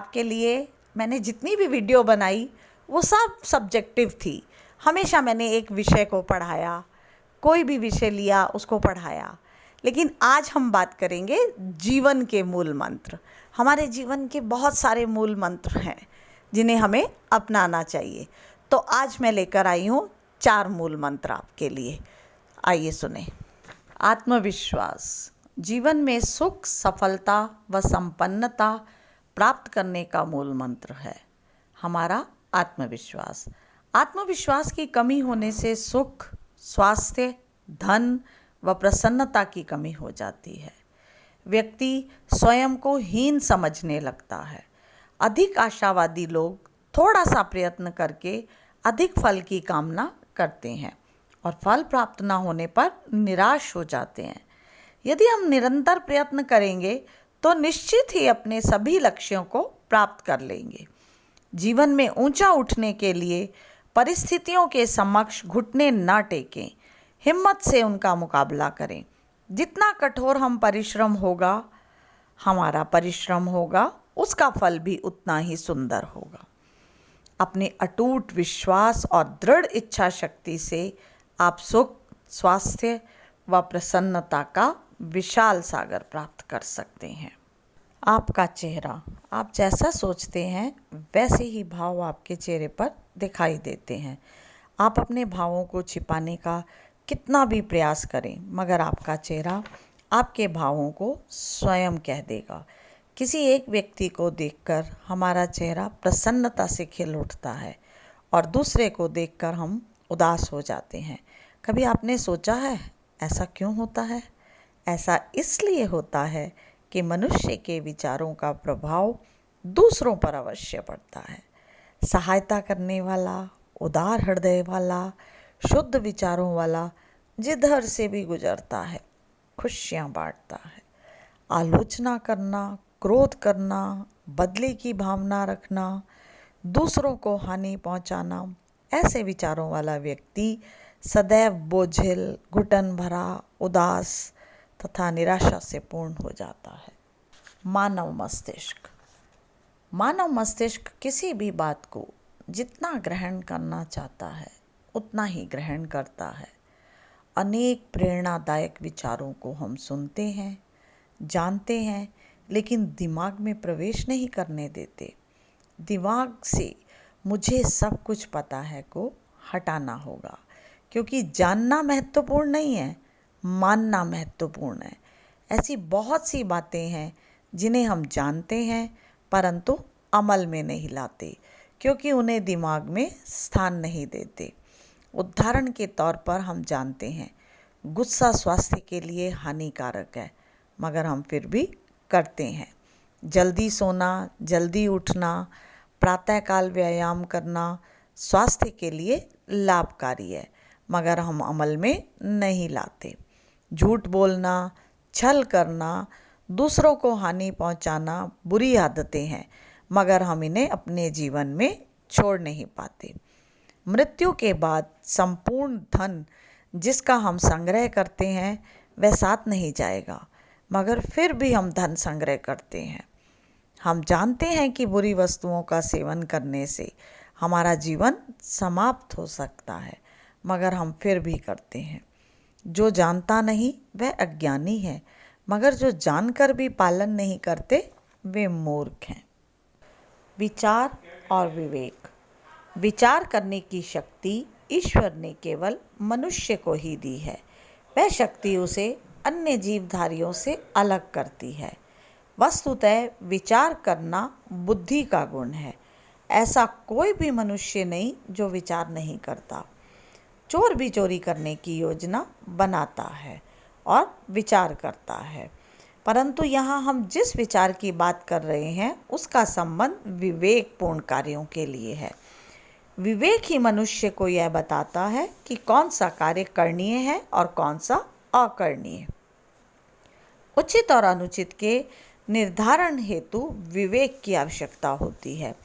आपके लिए मैंने जितनी भी वीडियो बनाई वो सब सब्जेक्टिव थी। हमेशा मैंने एक विषय को पढ़ाया, कोई भी विषय लिया उसको पढ़ाया। लेकिन आज हम बात करेंगे जीवन के मूल मंत्र। हमारे जीवन के बहुत सारे मूल मंत्र हैं जिन्हें हमें अपनाना चाहिए। तो आज मैं लेकर आई हूँ 4 मूल मंत्र आपके लिए। आइए सुने। आत्मविश्वास जीवन में सुख, सफलता व संपन्नता प्राप्त करने का मूल मंत्र है हमारा आत्मविश्वास। आत्मविश्वास की कमी होने से सुख, स्वास्थ्य, धन व प्रसन्नता की कमी हो जाती है। व्यक्ति स्वयं को हीन समझने लगता है। अधिक आशावादी लोग थोड़ा सा प्रयत्न करके अधिक फल की कामना करते हैं और फल प्राप्त न होने पर निराश हो जाते हैं। यदि हम निरंतर प्रयत्न करेंगे तो निश्चित ही अपने सभी लक्ष्यों को प्राप्त कर लेंगे। जीवन में ऊंचा उठने के लिए परिस्थितियों के समक्ष घुटने न टेकें, हिम्मत से उनका मुकाबला करें। जितना कठोर हमारा परिश्रम होगा, उसका फल भी उतना ही सुंदर होगा। अपने अटूट विश्वास और दृढ़ इच्छा शक्ति से आप सुख, स्वास्थ्य व प्रसन्नता का विशाल सागर प्राप्त कर सकते हैं। आपका चेहरा, आप जैसा सोचते हैं वैसे ही भाव आपके चेहरे पर दिखाई देते हैं। आप अपने भावों को छिपाने का कितना भी प्रयास करें, मगर आपका चेहरा आपके भावों को स्वयं कह देगा। किसी एक व्यक्ति को देखकर हमारा चेहरा प्रसन्नता से खिल उठता है और दूसरे को देखकर हम उदास हो जाते हैं। कभी आपने सोचा है ऐसा क्यों होता है? ऐसा इसलिए होता है कि मनुष्य के विचारों का प्रभाव दूसरों पर अवश्य पड़ता है। सहायता करने वाला, उदार हृदय वाला, शुद्ध विचारों वाला जिधर से भी गुजरता है खुशियाँ बांटता है। आलोचना करना, क्रोध करना, बदले की भावना रखना, दूसरों को हानि पहुंचाना, ऐसे विचारों वाला व्यक्ति सदैव बोझिल, घुटन भरा, उदास तथा निराशा से पूर्ण हो जाता है। मानव मस्तिष्क किसी भी बात को जितना ग्रहण करना चाहता है उतना ही ग्रहण करता है। अनेक प्रेरणादायक विचारों को हम सुनते हैं, जानते हैं, लेकिन दिमाग में प्रवेश नहीं करने देते। दिमाग से मुझे सब कुछ पता है को हटाना होगा, क्योंकि जानना महत्वपूर्ण नहीं है, मानना महत्वपूर्ण है। ऐसी बहुत सी बातें हैं जिन्हें हम जानते हैं परंतु अमल में नहीं लाते, क्योंकि उन्हें दिमाग में स्थान नहीं देते। उदाहरण के तौर पर हम जानते हैं गुस्सा स्वास्थ्य के लिए हानिकारक है, मगर हम फिर भी करते हैं। जल्दी सोना, जल्दी उठना, प्रातःकाल व्यायाम करना स्वास्थ्य के लिए लाभकारी है, मगर हम अमल में नहीं लाते। झूठ बोलना, छल करना, दूसरों को हानि पहुंचाना बुरी आदतें हैं, मगर हम इन्हें अपने जीवन में छोड़ नहीं पाते। मृत्यु के बाद संपूर्ण धन जिसका हम संग्रह करते हैं वह साथ नहीं जाएगा, मगर फिर भी हम धन संग्रह करते हैं। हम जानते हैं कि बुरी वस्तुओं का सेवन करने से हमारा जीवन समाप्त हो सकता है, मगर हम फिर भी करते हैं। जो जानता नहीं वह अज्ञानी है, मगर जो जानकर भी पालन नहीं करते वे मूर्ख हैं। विचार और विवेक। विचार करने की शक्ति ईश्वर ने केवल मनुष्य को ही दी है। वह शक्ति उसे अन्य जीवधारियों से अलग करती है। वस्तुतः विचार करना बुद्धि का गुण है। ऐसा कोई भी मनुष्य नहीं जो विचार नहीं करता। चोर भी चोरी करने की योजना बनाता है और विचार करता है, परंतु यहाँ हम जिस विचार की बात कर रहे हैं उसका संबंध विवेकपूर्ण कार्यों के लिए है। विवेक ही मनुष्य को यह बताता है कि कौन सा कार्य करणीय है और कौन सा अकरणीय। उचित और अनुचित के निर्धारण हेतु विवेक की आवश्यकता होती है।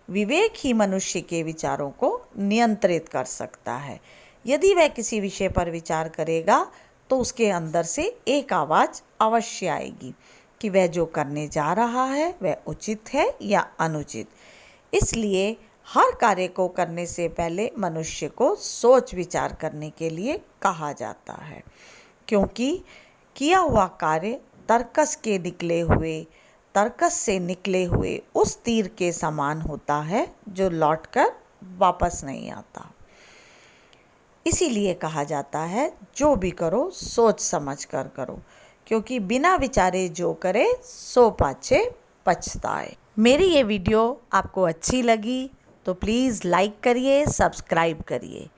विवेक ही मनुष्य के विचारों को नियंत्रित कर सकता है। यदि वह किसी विषय पर विचार करेगा तो उसके अंदर से एक आवाज़ अवश्य आएगी कि वह जो करने जा रहा है वह उचित है या अनुचित। इसलिए हर कार्य को करने से पहले मनुष्य को सोच विचार करने के लिए कहा जाता है, क्योंकि किया हुआ कार्य तर्कस से निकले हुए उस तीर के समान होता है जो लौटकर वापस नहीं आता। इसीलिए कहा जाता है जो भी करो सोच समझ कर करो, क्योंकि बिना विचारे जो करे सो पाछे पछताए। मेरी ये वीडियो आपको अच्छी लगी तो प्लीज़ लाइक करिए, सब्सक्राइब करिए।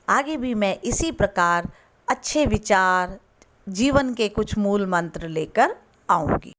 आगे भी मैं इसी प्रकार अच्छे विचार, जीवन के कुछ मूल मंत्र लेकर आऊँगी।